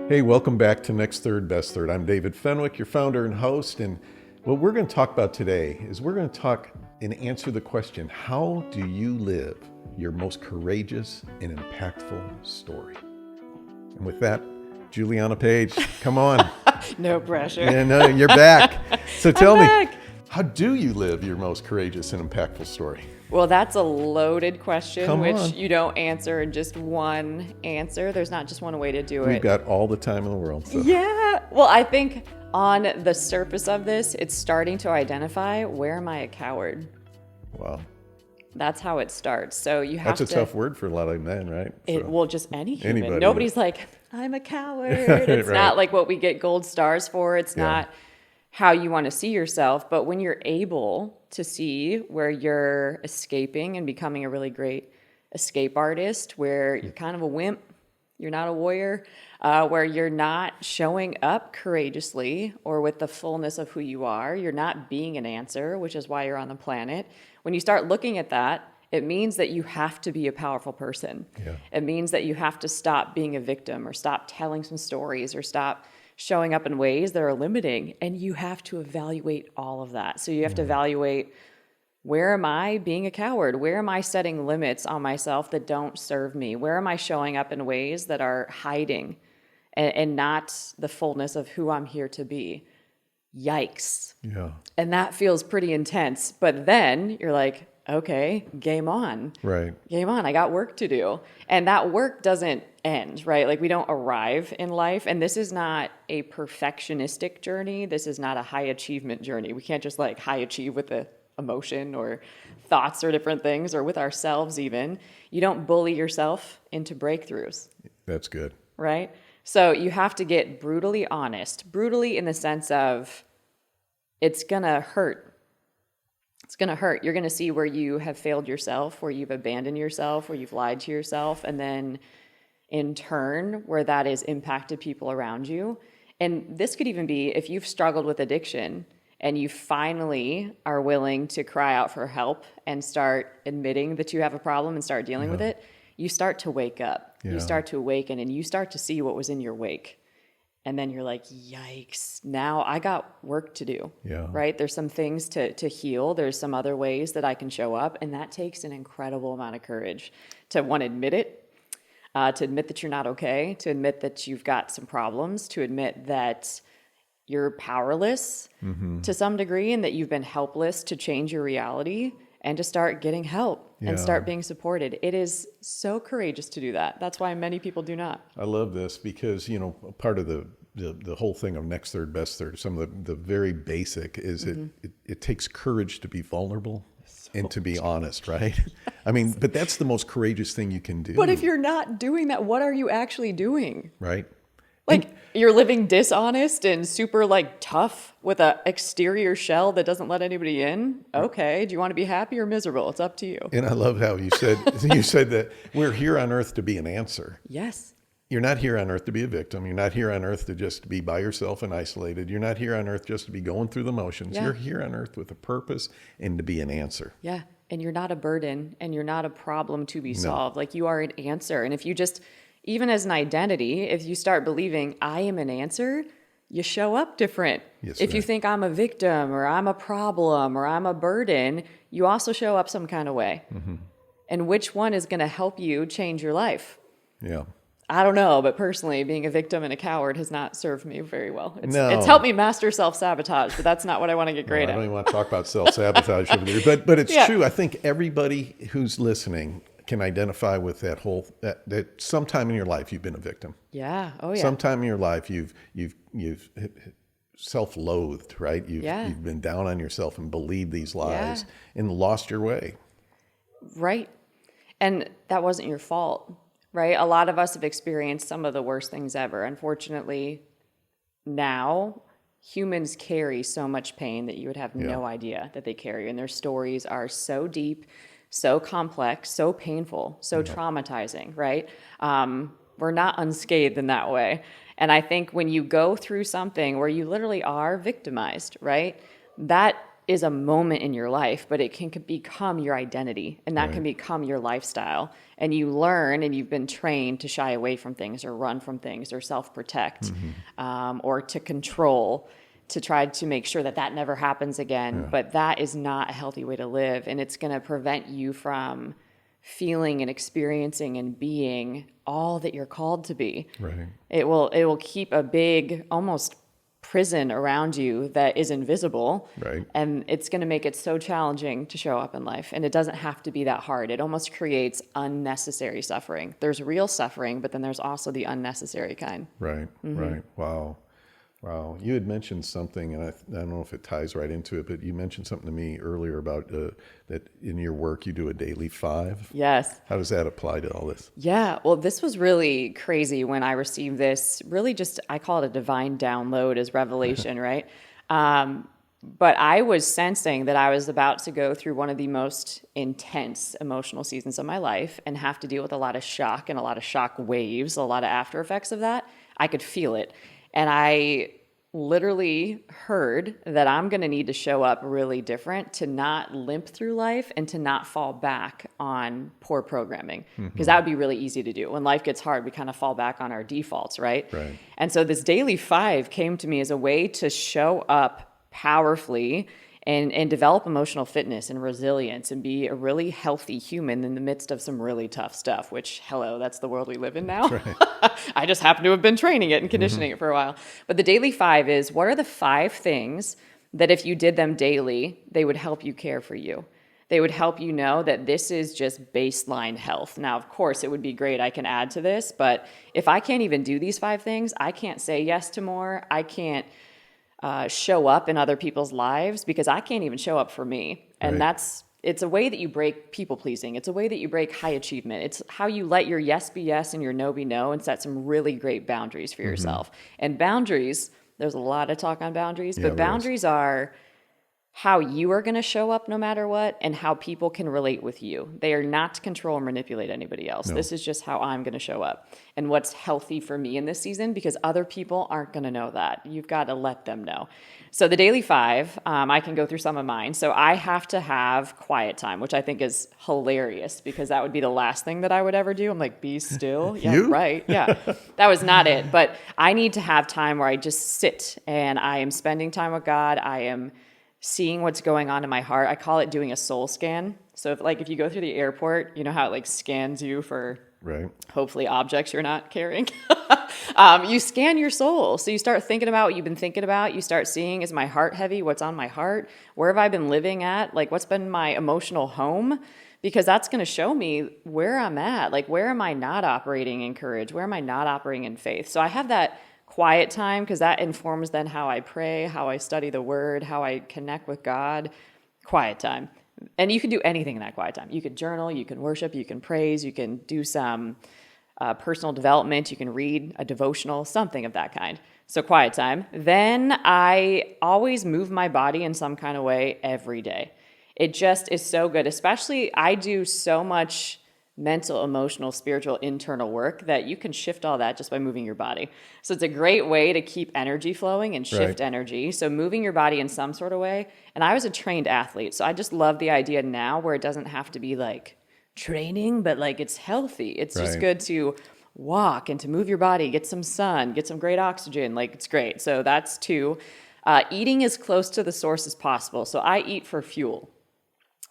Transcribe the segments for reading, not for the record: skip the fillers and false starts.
Hey, welcome back to Next Third, Best Third. I'm David Fenwick, your founder and host. And what we're going to talk about today is we're going to talk and answer the question, how do you live your most courageous and impactful story? And with that, Juliana Page, come on. No pressure. Yeah, no, you're back. So tell me, back. how do you live your most courageous and impactful story? Well, that's a loaded question, Come which on. you don't answer in just one answer. There's not just one way to do We've it. got all the time in the world. So. Yeah. Well, I think on the surface of this, it's starting to identify, where am I a coward? Wow. That's how it starts. So you have That's a tough word for a lot of men, right? Well, just any human. Anybody. Nobody's like, I'm a coward. It's Right. not like what we get gold stars for. It's Yeah. not how you want to see yourself. But when you're able to see where you're escaping and becoming a really great escape artist, where you're kind of a wimp, you're not a warrior, where you're not showing up courageously or with the fullness of who you are, you're not being an answer, which is why you're on the planet. When you start looking at that, it means that you have to be a powerful person. Yeah. It means that you have to stop being a victim or stop telling some stories or stop showing up in ways that are limiting. And you have to evaluate all of that. So you have to evaluate, where am I being a coward? Where am I setting limits on myself that don't serve me? Where am I showing up in ways that are hiding and not the fullness of who I'm here to be? Yikes. Yeah. And that feels pretty intense. But then you're like, okay, game on. Right. Game on. I got work to do. And that work doesn't end, right? Like, we don't arrive in life. And this is not a perfectionistic journey. This is not a high achievement journey. We can't just like high achieve with the emotion or thoughts or different things or with ourselves even. You don't bully yourself into breakthroughs. That's good. Right? So you have to get brutally honest. Brutally in the sense of, it's going to hurt. It's going to hurt. You're going to see where you have failed yourself, where you've abandoned yourself, where you've lied to yourself, and then in turn, where that has impacted people around you. And this could even be if you've struggled with addiction and you finally are willing to cry out for help and start admitting that you have a problem and start dealing with it, you start to wake up. Yeah. You start to awaken and you start to see what was in your wake. And then you're like, yikes, now I got work to do, Yeah. right? There's some things to heal. There's some other ways that I can show up. And that takes an incredible amount of courage to, one, admit it, to admit that you're not okay, to admit that you've got some problems, to admit that you're powerless to some degree and that you've been helpless to change your reality, and to start getting help and start being supported. It is so courageous to do that. That's why many people do not. I love this because, you know, part of the whole thing of next third, best third, some of the very basic is it takes courage to be vulnerable and to be honest, right? I mean, but that's the most courageous thing you can do. But if you're not doing that, what are you actually doing? Right? Like, you're living dishonest and super like tough with a exterior shell that doesn't let anybody in. Okay. Do you want to be happy or miserable? It's up to you. And I love how you said that we're here on earth to be an answer. Yes. You're not here on earth to be a victim. You're not here on earth to just be by yourself and isolated. You're not here on earth just to be going through the motions. Yeah. You're here on earth with a purpose and to be an answer. Yeah. And you're not a burden and you're not a problem to be solved. Like, you are an answer. And if you just, even as an identity, if you start believing I am an answer, you show up different. Yes, if you ma'am. think I'm a victim or I'm a problem or I'm a burden, you also show up some kind of way. And which one is going to help you change your life? Yeah. I don't know, but personally, being a victim and a coward has not served me very well. No. It's helped me master self-sabotage, but that's not what I want to get great I at. don't even want to talk about self-sabotage over there, but it's Yeah. true. I think everybody who's listening can identify with that sometime in your life you've been a victim. Yeah. Oh, yeah. Sometime in your life you've self-loathed, right? You've been down on yourself and believed these lies and lost your way. Right. And that wasn't your fault, right? A lot of us have experienced some of the worst things ever. Unfortunately, now humans carry so much pain that you would have no idea that they carry. And their stories are so deep, so complex, so painful, so traumatizing, right? We're not unscathed in that way. And I think when you go through something where you literally are victimized, right? That is a moment in your life, but it can become your identity, and that Right. can become your lifestyle. And you learn, and you've been trained to shy away from things or run from things or self-protect, or to control, to try to make sure that that never happens again. Yeah. But that is not a healthy way to live. And it's going to prevent you from feeling and experiencing and being all that you're called to be. Right. It will keep a big, almost prison around you that is invisible. Right. And it's going to make it so challenging to show up in life. And it doesn't have to be that hard. It almost creates unnecessary suffering. There's real suffering, but then there's also the unnecessary kind. Right. Right. Wow. Wow. You had mentioned something, and I don't know if it ties right into it, but you mentioned something to me earlier about that in your work you do a daily 5. Yes. How does that apply to all this? Yeah, well, this was really crazy when I received this. Really, just I call it a divine download as revelation, right? But I was sensing that I was about to go through one of the most intense emotional seasons of my life and have to deal with a lot of shock and a lot of shock waves, a lot of after effects of that. I could feel it. And I literally heard that I'm going to need to show up really different to not limp through life and to not fall back on poor programming, because that would be really easy to do. When life gets hard, we kind of fall back on our defaults, right? Right. And so this daily 5 came to me as a way to show up powerfully and develop emotional fitness and resilience and be a really healthy human in the midst of some really tough stuff, which, hello, that's the world we live in now. Right. I just happen to have been training it and conditioning it for a while. But the daily 5 is, what are the 5 things that if you did them daily, they would help you care for you? They would help you know that this is just baseline health. Now, of course, it would be great. I can add to this, but if I can't even do these 5 things, I can't say yes to more. I can't show up in other people's lives because I can't even show up for me. And Right. it's a way that you break people pleasing. It's a way that you break high achievement. It's how you let your yes be yes and your no be no and set some really great boundaries for yourself. And boundaries, there's a lot of talk on boundaries, Yeah, but there is. boundaries are how you are going to show up no matter what and how people can relate with you. They are not to control or manipulate anybody else. No. This is just how I'm going to show up and what's healthy for me in this season, because other people aren't going to know that. You've got to let them know. So the daily 5, I can go through some of mine. So I have to have quiet time, which I think is hilarious because that would be the last thing that I would ever do. I'm like, be still. Yeah, You? right. Yeah, that was not it. But I need to have time where I just sit and I am spending time with God. I am seeing what's going on in my heart. I call it doing a soul scan. So if you go through the airport, you know how it scans you for Right. hopefully objects you're not carrying. You scan your soul. So you start thinking about what you've been thinking about. You start seeing, is my heart heavy? What's on my heart? Where have I been living at? What's been my emotional home? Because that's going to show me where I'm at. Where am I not operating in courage? Where am I not operating in faith? So I have that quiet time because that informs then how I pray, how I study the word, how I connect with God. Quiet time. And you can do anything in that quiet time. You can journal, you can worship, you can praise, you can do some personal development, you can read a devotional, something of that kind. So quiet time. Then I always move my body in some kind of way every day. It just is so good. Especially I do so much mental, emotional, spiritual, internal work that you can shift all that just by moving your body. So it's a great way to keep energy flowing and shift Right. energy. So moving your body in some sort of way. And I was a trained athlete, so I just love the idea now where it doesn't have to be training, but it's healthy. It's just Right. good to walk and to move your body, get some sun, get some great oxygen. It's great. So that's 2. Eating as close to the source as possible. So I eat for fuel.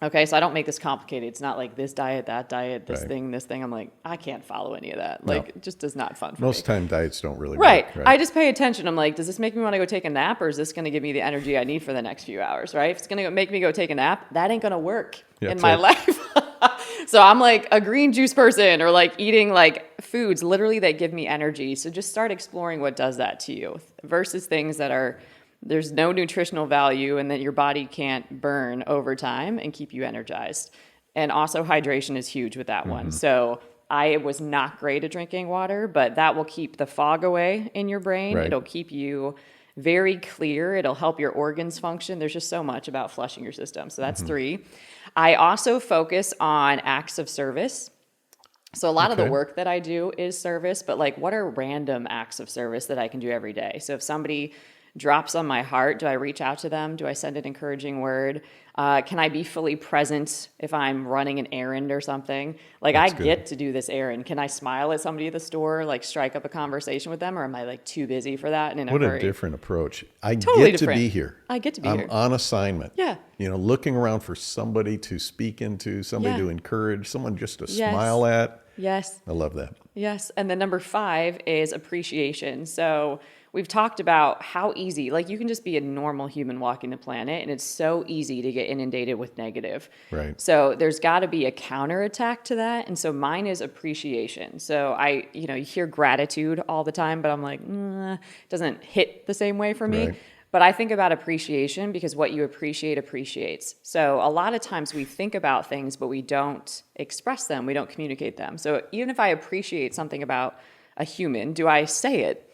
Okay, so I don't make this complicated. It's not this diet, that diet, this Right. thing, this thing. I'm I can't follow any of that. No. It just is not fun for Most me. time diets don't really Right. work. I just pay attention. I'm does this make me want to go take a nap, or is this going to give me the energy I need for the next few hours, right? If it's going to make me go take a nap, that ain't going to work Yeah, in my life. So I'm a green juice person, or eating foods literally that give me energy. So just start exploring what does that to you versus things that there's no nutritional value and that your body can't burn over time and keep you energized. And also hydration is huge with that one. So I was not great at drinking water, but that will keep the fog away in your brain. Right. It'll keep you very clear. It'll help your organs function. There's just so much about flushing your system. So that's 3. I also focus on acts of service. So a lot of the Okay. work that I do is service, but what are random acts of service that I can do every day? So if somebody drops on my heart, do I reach out to them? Do I send an encouraging word? Can I be fully present if I'm running an errand or something? Like, That's I good. get to do this errand. Can I smile at somebody at the store, like strike up a conversation with them, or am I like too busy for that and in a What hurry? a different approach. I Totally get to different. be here. I get to be I'm here. on assignment. Yeah. Looking around for somebody to speak into, somebody Yeah. to encourage, someone just to Yes. smile at. Yes. I love that. Yes. And then number 5 is appreciation. So we've talked about how easy, like you can just be a normal human walking the planet, and it's so easy to get inundated with negative. Right. So there's got to be a counterattack to that. And so mine is appreciation. So you hear gratitude all the time, but I'm like, it doesn't hit the same way for me. Right. But I think about appreciation because what you appreciate appreciates. So a lot of times we think about things, but we don't express them. We don't communicate them. So even if I appreciate something about a human, do I say it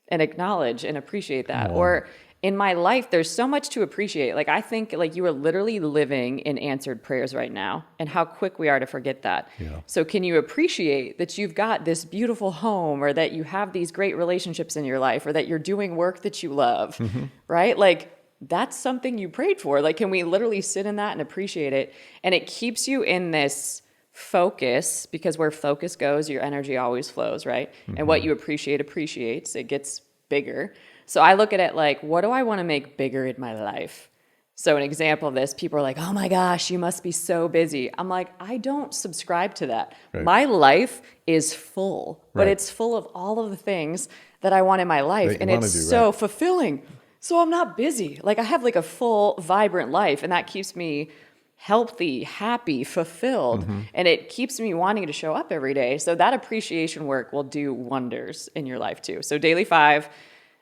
and acknowledge and appreciate that? Or in my life, there's so much to appreciate. Like, I think like you are literally living in answered prayers right now, and how quick we are to forget that. Yeah. So can you appreciate that you've got this beautiful home, or that you have these great relationships in your life, or that you're doing work that you love, right? Like, that's something you prayed for. Like, can we literally sit in that and appreciate it? And it keeps you in this focus, because where focus goes, your energy always flows, right? And what you appreciate appreciates. It gets bigger. So I look at it like, what do I want to make bigger in my life? So an example of this, people are like, oh my gosh, you must be so busy. I'm like, I don't subscribe to that. Right. My life is full, but Right. it's full of all of the things that I want in my life. That you And wanna it's do, so right. fulfilling. So I'm not busy. Like, I have like a full, vibrant life, and that keeps me healthy, happy, fulfilled, and it keeps me wanting to show up every day. So that appreciation work will do wonders in your life too. So daily 5,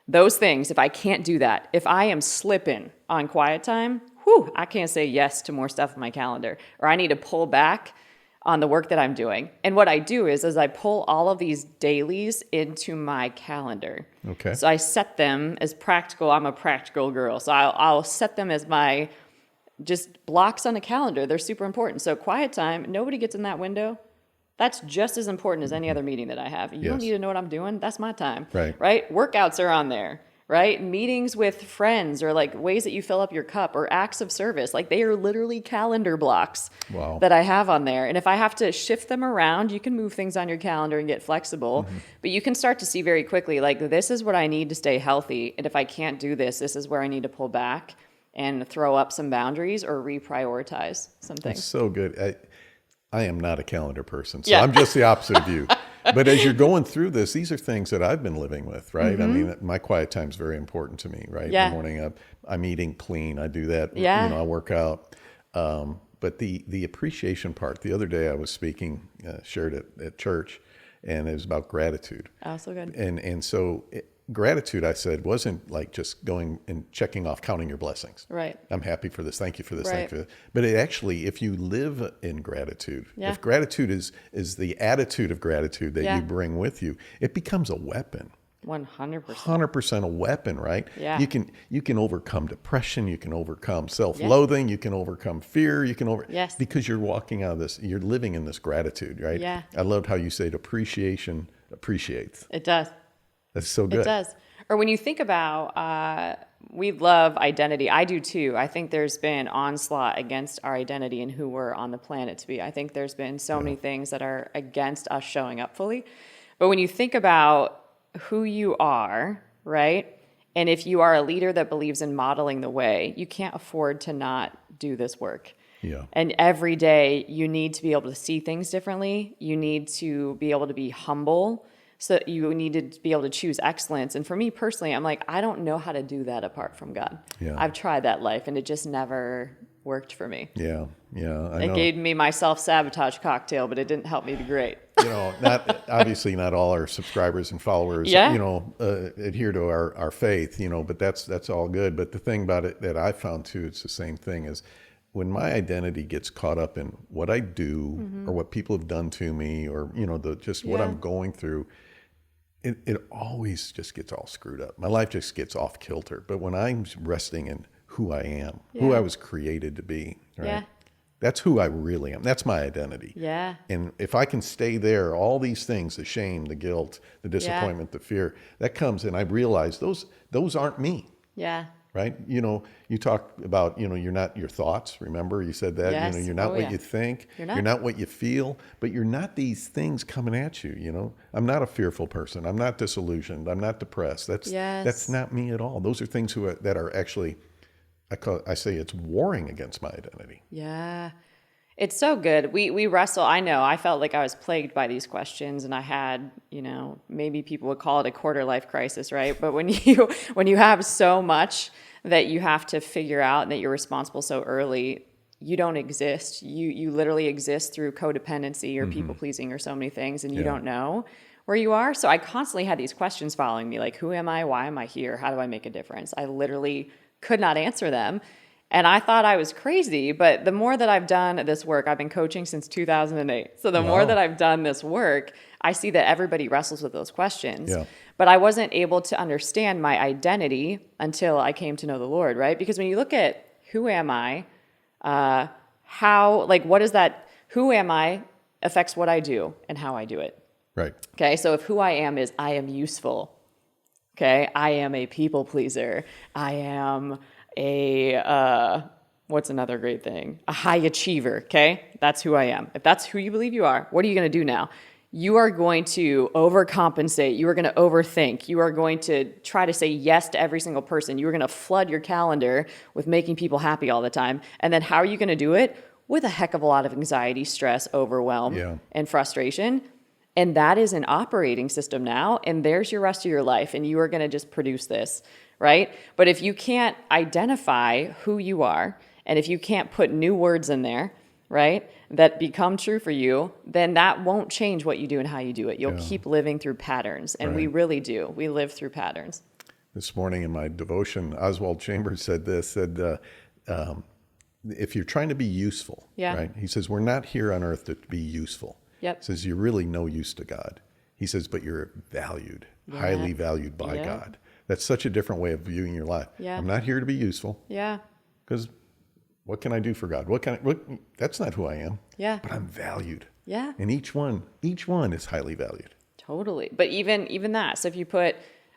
those things, if I can't do that, if I am slipping on quiet time, I can't say yes to more stuff on my calendar, or I need to pull back on the work that I'm doing. And what I do is I pull all of these dailies into my calendar. Okay. So I set them as practical. I'm a practical girl. So I'll set them as my just blocks on a calendar. They're super important. So quiet time, nobody gets in that window. That's just as important as any other meeting that I have. You don't Yes. need to know what I'm doing. That's my time. Right. Workouts are on there, right? Meetings with friends, or like ways that you fill up your cup, or acts of service. Like, they are literally calendar blocks Wow. that I have on there. And if I have to shift them around, you can move things on your calendar and get flexible. But you can start to see very quickly, like, this is what I need to stay healthy. And if I can't do this, this is where I need to pull back and throw up some boundaries or reprioritize some things. It's so good. I am not a calendar person, so Yeah. I'm just the opposite of you. But as you're going through this, these are things that I've been living with, right? I mean, my quiet time is very important to me, right? Yeah. In the morning, I'm eating clean. I do that. Yeah. I work out. But the appreciation part, the other day I was speaking, shared at church, and it was about gratitude. Oh, so good. And so gratitude, I said, wasn't like just going and checking off, counting your blessings. Right. I'm happy for this. Thank you for this. Right. Thank you for this. But it actually, if you live in gratitude, Yeah. if gratitude is the attitude of gratitude that Yeah. you bring with you, it becomes a weapon. 100%. 100% a weapon, right? Yeah. You can overcome depression. You can overcome self-loathing. You can overcome fear. Yes. Because you're walking out of this. You're living in this gratitude, right? Yeah. I loved how you said appreciation appreciates. It does. That's so good. It does. Or when you think about, we love identity. I do too. I think there's been onslaught against our identity and who we're on the planet to be. I think there's been so many things that are against us showing up fully. But when you think about who you are, right? And if you are a leader that believes in modeling the way, you can't afford to not do this work. Yeah. And every day you need to be able to see things differently. You need to be able to be humble. So you need to be able to choose excellence. And for me personally, I'm like, I don't know how to do that apart from God. Yeah. I've tried that life, and it just never worked for me. Yeah. I It know. gave me my self-sabotage cocktail, but it didn't help me be great. Not all our subscribers and followers, Yeah. adhere to our faith, but that's all good. But the thing about it that I found too, it's the same thing is when my identity gets caught up in what I do or what people have done to me, or, what I'm going through, it always just gets all screwed up. My life just gets off kilter. But when I'm resting in who I am, who I was created to be, right? Yeah. That's who I really am. That's my identity. Yeah. And if I can stay there, all these things, the shame, the guilt, the disappointment, the fear, that comes, and I realize those aren't me. Yeah. right? You talk about, you're not your thoughts. Remember, you said that, Yes. you're not Oh, what yeah. you think. You're not. You're not what you feel, but you're not these things coming at you. I'm not a fearful person. I'm not disillusioned. I'm not depressed. That's Yes. not me at all. Those are things that are actually, I say it's warring against my identity. Yeah. It's so good. We wrestle. I know. I felt like I was plagued by these questions, and I had, maybe people would call it a quarter life crisis, right? But when you have so much that you have to figure out and that you're responsible so early, you don't exist. You literally exist through codependency or people pleasing or so many things, and you Yeah. don't know where you are. So I constantly had these questions following me, like, who am I? Why am I here? How do I make a difference? I literally could not answer them. And I thought I was crazy, but the more that I've done this work, I've been coaching since 2008. So the more Wow. that I've done this work, I see that everybody wrestles with those questions. Yeah. But I wasn't able to understand my identity until I came to know the Lord, right? Because when you look at who am I, what is that, who am I affects what I do and how I do it. Right. Okay, so if who I am is I am useful, okay, I am a people pleaser, I am what's another great thing? A high achiever, okay? That's who I am. If that's who you believe you are, what are you going to do now? You are going to overcompensate. You are going to overthink. You are going to try to say yes to every single person. You are going to flood your calendar with making people happy all the time. And then how are you going to do it? With a heck of a lot of anxiety, stress, overwhelm, and frustration. And that is an operating system now. And there's your rest of your life. And you are going to just produce this, right? But if you can't identify who you are, and if you can't put new words in there, right, that become true for you, then that won't change what you do and how you do it. You'll keep living through patterns. And we really do. We live through patterns. This morning in my devotion, Oswald Chambers said if you're trying to be useful, right? He says, we're not here on earth to be useful. Yep. He says, you're really no use to God. He says, but you're valued, highly valued by God. That's such a different way of viewing your life. Yeah. I'm not here to be useful. Yeah. Because what can I do for God? That's not who I am. Yeah. But I'm valued. Yeah. And each one is highly valued. Totally. But even that. So if you put,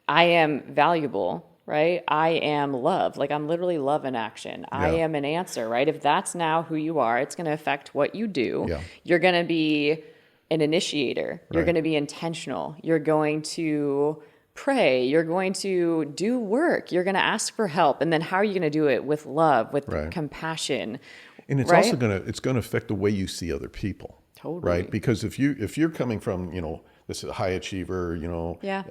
I am valuable, right? I am love. Like I'm literally love in action. I am an answer, right? If that's now who you are, it's going to affect what you do. Yeah. You're going to be an initiator. You're Right. going to be intentional. You're going to pray. You're going to do work. You're going to ask for help. And then how are you going to do it? With love, with compassion. And it's also going to affect the way you see other people. Totally. Right? Because if you're coming from, this is a high achiever,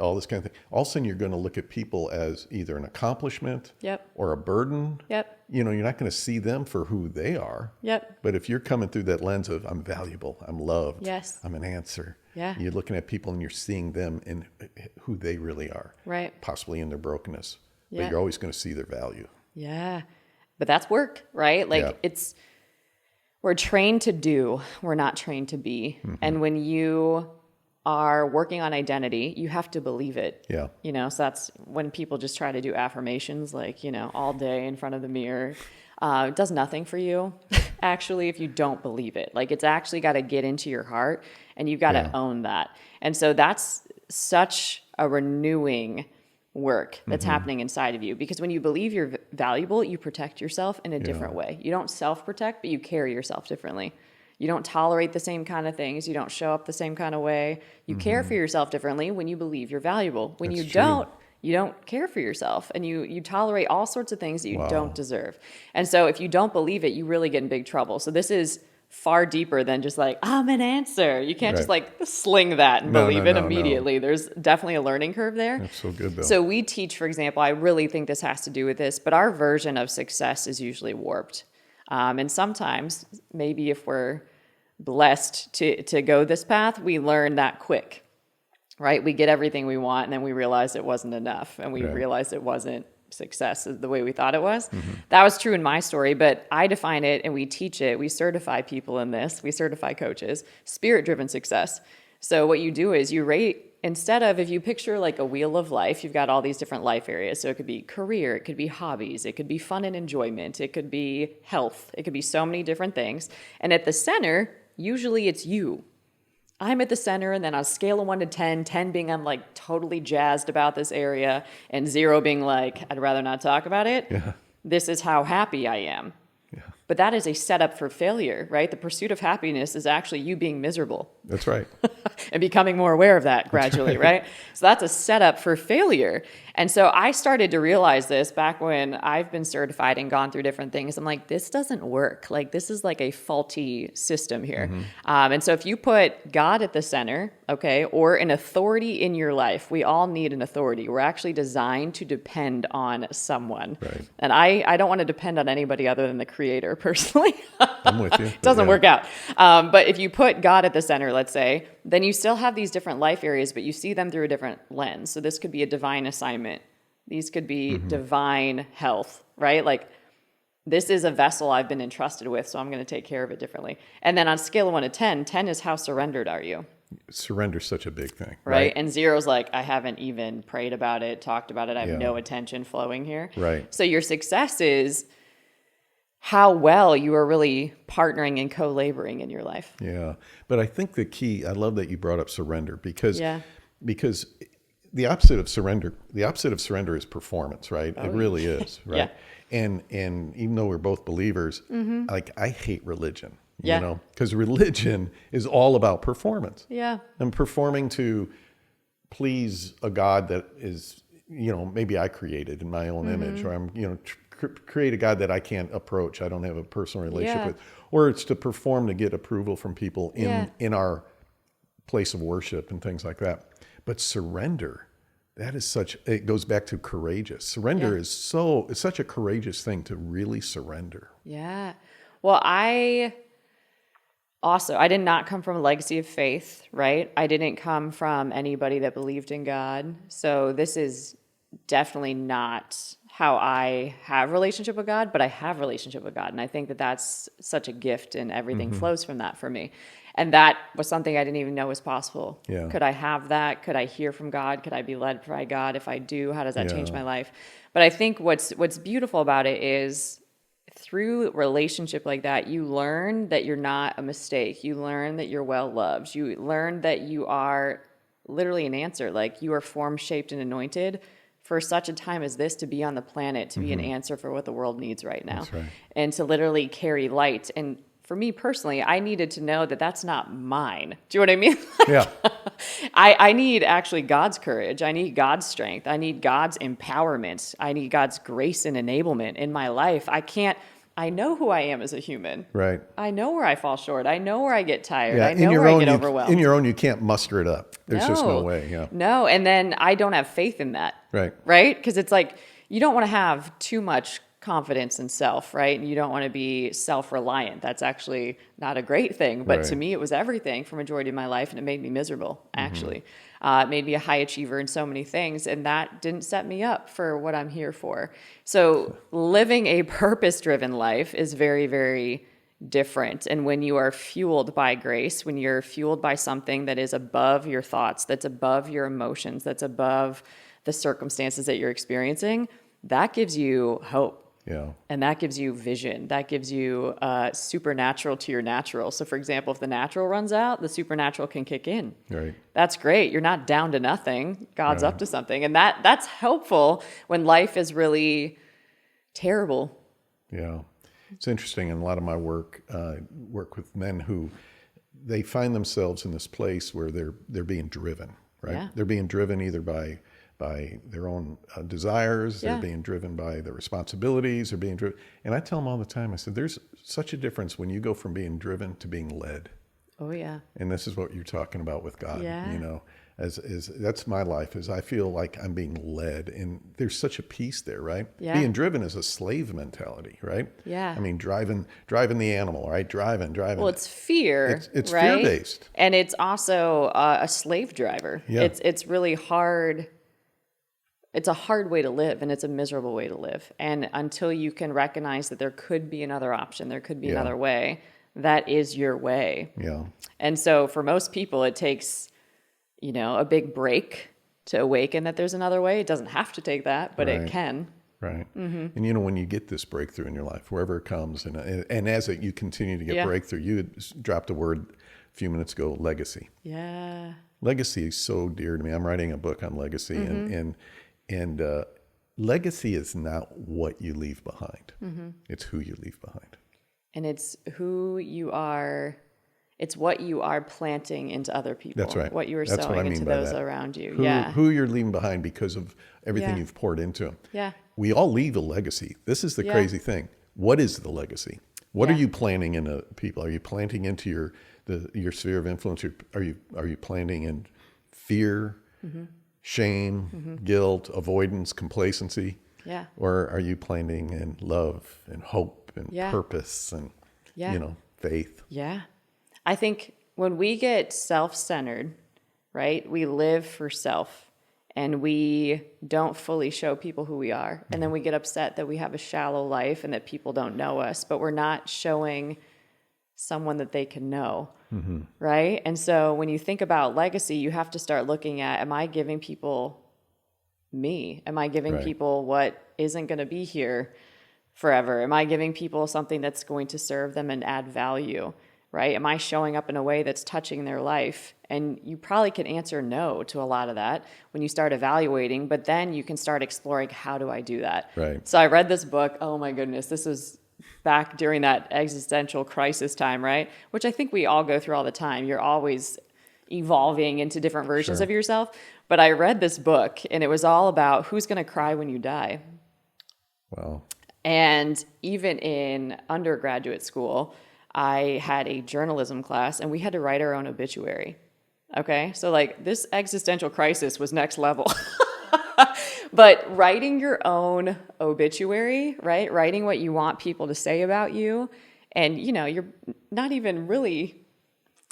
all this kind of thing, all of a sudden you're going to look at people as either an accomplishment or a burden. Yep. You're not going to see them for who they are. Yep. But if you're coming through that lens of I'm valuable, I'm loved, I'm an answer. Yeah. You're looking at people and you're seeing them in who they really are. Right. Possibly in their brokenness. Yeah. But you're always going to see their value. Yeah. But that's work, right? Like we're trained to do, we're not trained to be. Mm-hmm. And when you are working on identity, you have to believe it. Yeah. So that's when people just try to do affirmations, like, all day in front of the mirror. It does nothing for you, actually, if you don't believe it. Like it's actually got to get into your heart and you've got to own that. And so that's such a renewing work that's happening inside of you, because when you believe you're valuable, you protect yourself in a different way. You don't self-protect, but you carry yourself differently. You don't tolerate the same kind of things. You don't show up the same kind of way. You care for yourself differently when you believe you're valuable. When That's you true. don't, you don't care for yourself, and you tolerate all sorts of things that you don't deserve. And so if you don't believe it, you really get in big trouble. So this is far deeper than just like, I'm an answer. You can't just like sling that and believe it immediately. There's definitely a learning curve there. That's so good though. So we teach, for example, I really think this has to do with this, but our version of success is usually warped. And sometimes, maybe if we're blessed to go this path, we learn that quick, right? We get everything we want, and then we realize it wasn't enough, and we realize it wasn't success the way we thought it was. That was true in my story, but I define it and we teach it. We certify people in this. We certify coaches, spirit-driven success. So what you do is you rate, instead of, if you picture like a wheel of life, you've got all these different life areas. So it could be career, it could be hobbies, it could be fun and enjoyment, it could be health, it could be so many different things. And at the center, usually it's you. I'm at the center, and then on a scale of 1 to 10, 10 being I'm like totally jazzed about this area, and 0 being like, I'd rather not talk about it. Yeah. This is how happy I am. Yeah. But that is a setup for failure, right? The pursuit of happiness is actually you being miserable. That's right. And becoming more aware of that gradually, right? So that's a setup for failure. And so I started to realize this back when I've been certified and gone through different things. I'm like, this doesn't work. Like, this is like a faulty system here. And so if you put God at the center, okay, or an authority in your life, we all need an authority. We're actually designed to depend on someone. Right. And I don't want to depend on anybody other than the creator personally. I'm with you. Doesn't work out. But if you put God at the center, let's say, then you still have these different life areas, but you see them through a different lens. So this could be a divine assignment. These could be divine health, right? Like, this is a vessel I've been entrusted with, so I'm going to take care of it differently. And then on a scale of 1 to 10, 10 is how surrendered are you? Surrender's such a big thing. Right? And 0 is like, I haven't even prayed about it, talked about it. I have no attention flowing here. Right. So your success is how well you are really partnering and co-laboring in your life. Yeah. But I think the key, I love that you brought up surrender because the opposite of surrender is performance, right? It really is, right? And even though we're both believers, like, I hate religion, you know, because religion is all about performance. Yeah. I'm performing to please a God that is, you know, maybe I created in my own image, or I'm, you know, create a God that I can't approach. I don't have a personal relationship with, or it's to perform to get approval from people in our place of worship and things like that. But surrender, that is it goes back to courageous. Surrender is it's such a courageous thing to really surrender. Yeah. Well, I did not come from a legacy of faith, right? I didn't come from anybody that believed in God. So this is definitely not how I have a relationship with God, but I have a relationship with God. And I think that that's such a gift, and everything flows from that for me. And that was something I didn't even know was possible. Yeah. Could I have that? Could I hear from God? Could I be led by God? If I do, how does that change my life? But I think what's beautiful about it is through a relationship like that, you learn that you're not a mistake. You learn that you're well loved. You learn that you are literally an answer. Like, you are formed, shaped, and anointed for such a time as this to be on the planet, to be an answer for what the world needs right now. That's right. And to literally carry light. And for me personally, I needed to know that that's not mine. Do you know what I mean? Yeah. I need actually God's courage. I need God's strength. I need God's empowerment. I need God's grace and enablement in my life. I know who I am as a human. Right. I know where I fall short. I know where I get tired. Yeah. I know where I get overwhelmed. In your own, you can't muster it up. There's just no way. Yeah. No. And then I don't have faith in that. Right. Right? Because it's like, you don't want to have too much confidence in self, right? And you don't want to be self-reliant. That's actually not a great thing. But to me, it was everything for majority of my life, and it made me miserable, actually. It made me a high achiever in so many things, and that didn't set me up for what I'm here for. So living a purpose-driven life is very, very different. And when you are fueled by grace, when you're fueled by something that is above your thoughts, that's above your emotions, that's above the circumstances that you're experiencing, that gives you hope. Yeah. And that gives you vision. That gives you supernatural to your natural. So, for example, if the natural runs out, the supernatural can kick in. Right. That's great. You're not down to nothing. God's up to something. And that's helpful when life is really terrible. Yeah. It's interesting. In a lot of my work, work with men who they find themselves in this place where they're being driven, right? Yeah. They're being driven either by their own desires, Yeah. they're being driven by their responsibilities, they're being driven. And I tell them all the time, I said, there's such a difference when you go from being driven to being led. Oh, yeah. And this is what you're talking about with God, Yeah. you know, as that's my life, is I feel like I'm being led, and there's such a peace there, right? Yeah. Being driven is a slave mentality, right? Yeah. I mean, driving the animal, right? Driving. Well, it's fear. It's right? fear-based. And it's also a slave driver. Yeah. It's really hard. It's a hard way to live, and it's a miserable way to live. And until you can recognize that there could be another option, there could be Yeah. another way, that is your way. Yeah. And so for most people, it takes, a big break to awaken that there's another way. It doesn't have to take that, but Right. it can. Right. And when you get this breakthrough in your life, wherever it comes, and as you continue to get Yeah. breakthrough, you had dropped a word few minutes ago, legacy. Yeah. Legacy is so dear to me. I'm writing a book on legacy, and legacy is not what you leave behind. It's who you leave behind. And it's who you are. It's what you are planting into other people. That's right. What you are That's what I sowing mean into by those that. around you. Who you're leaving behind because of everything you've poured into them. Yeah. We all leave a legacy. This is the Yeah. crazy thing. What is the legacy? What Yeah. are you planting into people? Are you planting into your sphere of influence? Are you planting in fear, shame, guilt, avoidance, complacency? Yeah. Or are you planting in love and hope and Yeah. purpose and Yeah. faith? Yeah. I think when we get self-centered, right, we live for self and we don't fully show people who we are. And then we get upset that we have a shallow life and that people don't know us, but we're not showing someone that they can know, right? And so when you think about legacy, you have to start looking at, am I giving people me? Am I giving Right. people what isn't going to be here forever? Am I giving people something that's going to serve them and add value, right? Am I showing up in a way that's touching their life? And you probably can answer no to a lot of that when you start evaluating, but then you can start exploring, how do I do that? Right. So I read this book. Oh my goodness. This was back during that existential crisis time, right? Which I think we all go through all the time. You're always evolving into different versions Sure. of yourself. But I read this book and it was all about who's going to cry when you die. Wow. And even in undergraduate school, I had a journalism class and we had to write our own obituary. Okay. So like this existential crisis was next level. But writing your own obituary, right? Writing what you want people to say about you. And, you're not even really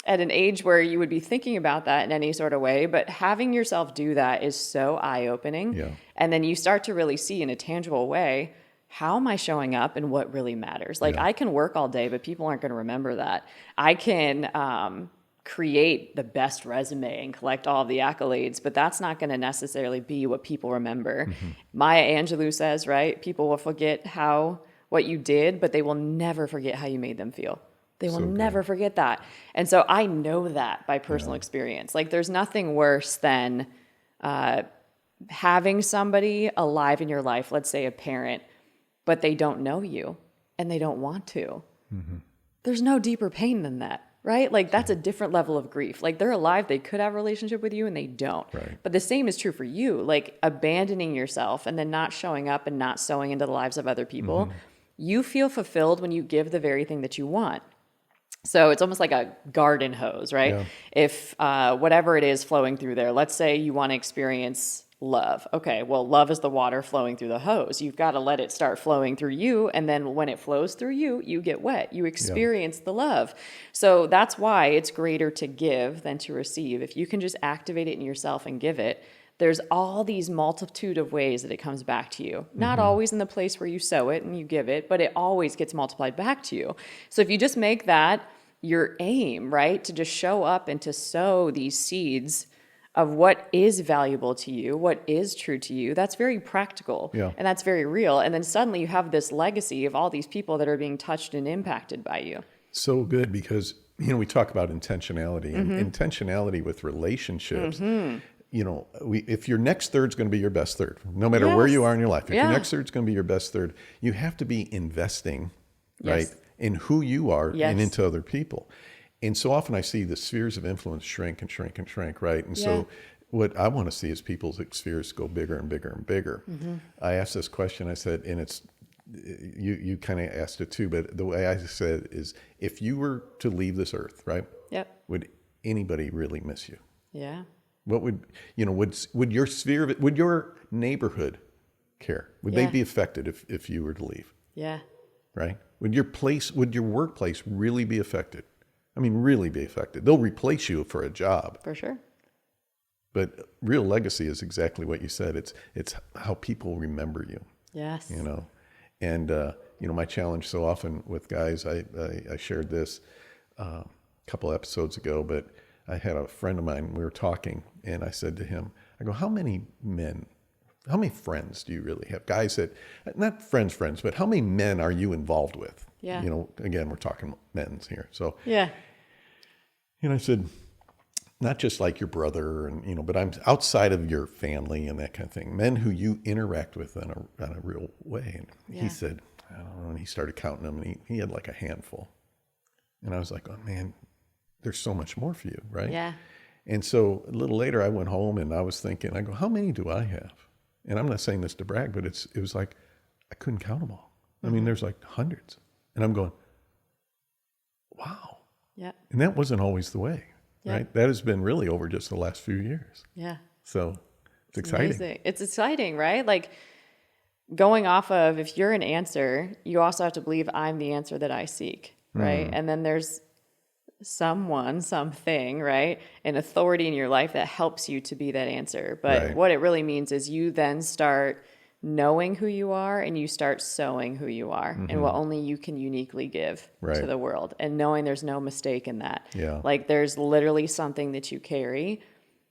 at an age where you would be thinking about that in any sort of way, but having yourself do that is so eye-opening. Yeah. And then you start to really see in a tangible way, how am I showing up and what really matters? Like I can work all day, but people aren't going to remember that. I can create the best resume and collect all of the accolades, but that's not going to necessarily be what people remember. Maya Angelou says, right? People will forget what you did, but they will never forget how you made them feel. They will never forget that. And so I know that by personal experience. Like there's nothing worse than having somebody alive in your life, let's say a parent, but they don't know you and they don't want to. There's no deeper pain than that, right? Like that's a different level of grief. Like they're alive, they could have a relationship with you and they don't. Right. But the same is true for you. Like abandoning yourself and then not showing up and not sowing into the lives of other people. You feel fulfilled when you give the very thing that you want. So it's almost like a garden hose, right? Yeah. If whatever it is flowing through there, let's say you want to experience love. Okay, well, love is the water flowing through the hose. You've got to let it start flowing through you. And then when it flows through you, you get wet. You experience the love. So that's why it's greater to give than to receive. If you can just activate it in yourself and give it, there's all these multitude of ways that it comes back to you. Not always in the place where you sow it and you give it, but it always gets multiplied back to you. So if you just make that your aim, right, to just show up and to sow these seeds of what is valuable to you, what is true to you, that's very practical and that's very real. And then suddenly you have this legacy of all these people that are being touched and impacted by you. So good because, we talk about intentionality and intentionality with relationships. If your next third's going to be your best third, no matter where you are in your life, if your next third's going to be your best third, you have to be investing, right, in who you are and into other people. And so often I see the spheres of influence shrink and shrink and shrink, right? And so what I want to see is people's spheres go bigger and bigger and bigger. I asked this question, I said, and it's, you kind of asked it too, but the way I said is, if you were to leave this earth, right? Would anybody really miss you? Yeah. What would would your sphere of it, would your neighborhood care? Would they be affected if you were to leave? Yeah. Right? Would your workplace really be affected? I mean, really be affected. They'll replace you for a job. For sure. But real legacy is exactly what you said. It's how people remember you. Yes. And my challenge so often with guys, I shared this a couple episodes ago, but I had a friend of mine, we were talking, and I said to him, I go, how many friends do you really have? Guys that, not friends, but how many men are you involved with? Yeah. Again, we're talking men's here. So yeah. And I said, not just like your brother and, but I'm outside of your family and that kind of thing, men who you interact with in a real way. And he said, I don't know. And he started counting them, and he had like a handful. And I was like, oh man, there's so much more for you, right? Yeah. And so a little later I went home and I was thinking, I go, how many do I have? And I'm not saying this to brag, but it was like, I couldn't count them all. I mean, there's like hundreds. And I'm going, wow. Yeah. And that wasn't always the way. Yeah. Right? That has been really over just the last few years. Yeah. So it's exciting. Amazing. It's exciting, right? Like going off of, if you're an answer, you also have to believe I'm the answer that I seek, right? And then there's someone, something, right? An authority in your life that helps you to be that answer. But what it really means is you then start knowing who you are and you start sowing who you are and what only you can uniquely give to the world, and knowing there's no mistake in that. Yeah. Like there's literally something that you carry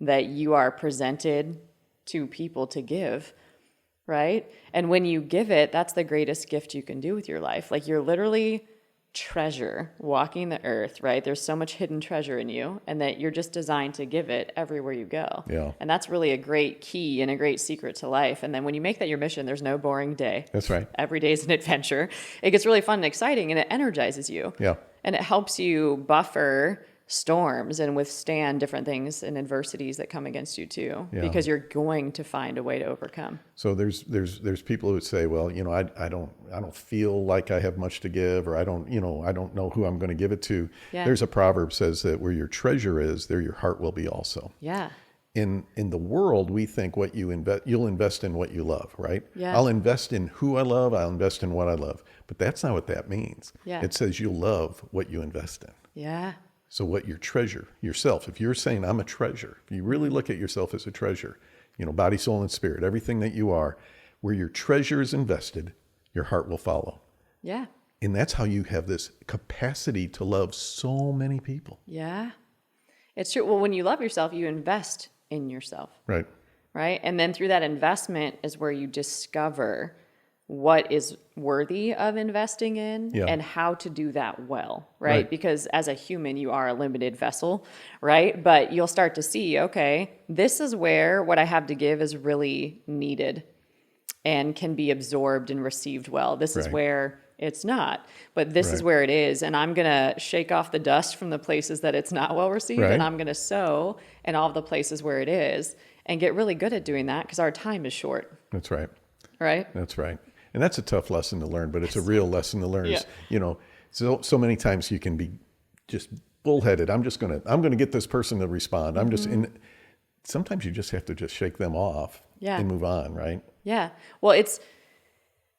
that you are presented to people to give, right? And when you give it, that's the greatest gift you can do with your life. Like you're literally treasure walking the earth, right? There's so much hidden treasure in you, and that you're just designed to give it everywhere you go. Yeah. And that's really a great key and a great secret to life. And then when you make that your mission, there's no boring day. That's right. Every day is an adventure. It gets really fun and exciting, and it energizes you. Yeah. And it helps you buffer storms and withstand different things and adversities that come against you too, because you're going to find a way to overcome. So there's people who say, well, I don't feel like I have much to give, or I don't know who I'm going to give it to. Yeah. There's a proverb says that where your treasure is, there your heart will be also. Yeah. In the world, we think you'll invest in what you love, right? Yeah. I'll invest in who I love, I'll invest in what I love. But that's not what that means. Yeah. It says you'll love what you invest in. Yeah. So what your treasure, yourself, if you're saying I'm a treasure, if you really look at yourself as a treasure, body, soul, and spirit, everything that you are, where your treasure is invested, your heart will follow. Yeah. And that's how you have this capacity to love so many people. Yeah. It's true. Well, when you love yourself, you invest in yourself. Right. Right. And then through that investment is where you discover what is worthy of investing in and how to do that well, right? Because as a human, you are a limited vessel, right? But you'll start to see, okay, this is where what I have to give is really needed and can be absorbed and received well. This is where it's not, but this is where it is. And I'm going to shake off the dust from the places that it's not well received. And I'm going to sow in all of the places where it is and get really good at doing that, because our time is short. That's right. Right? That's right. And that's a tough lesson to learn, but it's a real lesson to learn. So many times you can be just bullheaded. I'm going to get this person to respond. And sometimes you just have to just shake them off and move on, right? Yeah. Well, it's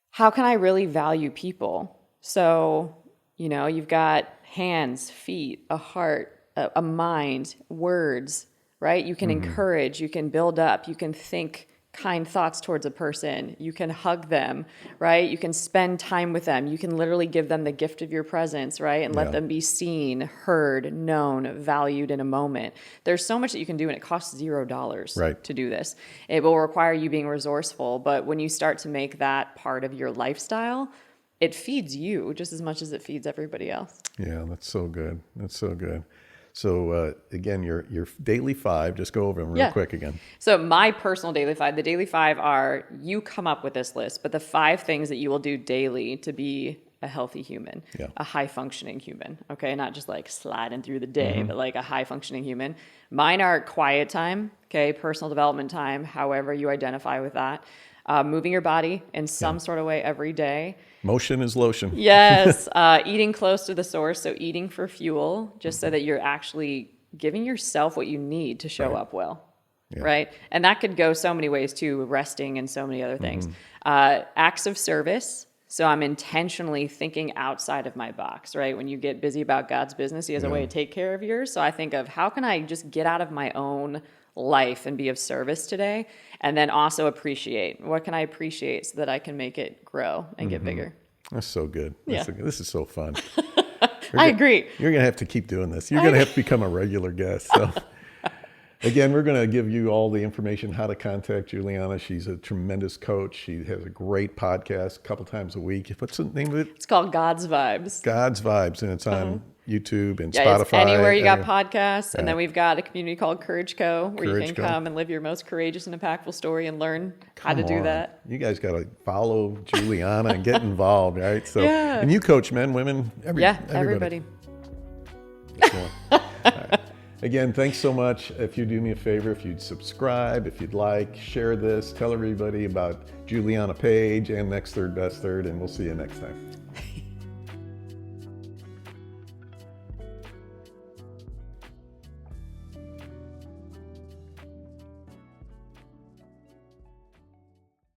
how can I really value people? So, you've got hands, feet, a heart, a mind, words, right? You can encourage, you can build up, you can think kind thoughts towards a person, you can hug them, right? You can spend time with them. You can literally give them the gift of your presence, right? And let them be seen, heard, known, valued in a moment. There's so much that you can do, and it costs $0 to do this. It will require you being resourceful, but when you start to make that part of your lifestyle, it feeds you just as much as it feeds everybody else. Yeah, that's so good. That's so good. So again, your daily 5, just go over them real quick again. So my personal daily 5, the daily 5 are, you come up with this list, but the 5 things that you will do daily to be a healthy human, a high functioning human. Okay. Not just like sliding through the day, but like a high functioning human. Mine are quiet time. Okay. Personal development time, however you identify with that. Moving your body in some sort of way every day. Motion is lotion. Yes. Eating close to the source. So eating for fuel, just so that you're actually giving yourself what you need to show up well. Yeah. Right. And that could go so many ways too, resting and so many other things. Acts of service. So I'm intentionally thinking outside of my box, right? When you get busy about God's business, He has a way to take care of yours. So I think of, how can I just get out of my own life and be of service today? And then also appreciate. What can I appreciate so that I can make it grow and get bigger? That's so good. This is so fun. I agree. You're going to have to keep doing this. You're going to have to become a regular guest. So again, we're going to give you all the information how to contact Juliana. She's a tremendous coach. She has a great podcast a couple times a week. What's the name of it? It's called God's Vibes. God's Vibes. And it's on YouTube and Yeah, Spotify. it's anywhere you got everywhere. podcasts. And then we've got a community called Courage Co, where you Courage can Co. come and live your most courageous and impactful story and learn how to Come do on. that. You guys got to follow Juliana and get involved, right? So, Yeah. And you coach men, women, Everybody. Excellent. All right. Again, thanks so much. If you do me a favor, if you'd subscribe, if you'd like, share this, tell everybody about Juliana Page and Next Third Best Third, and we'll see you next time.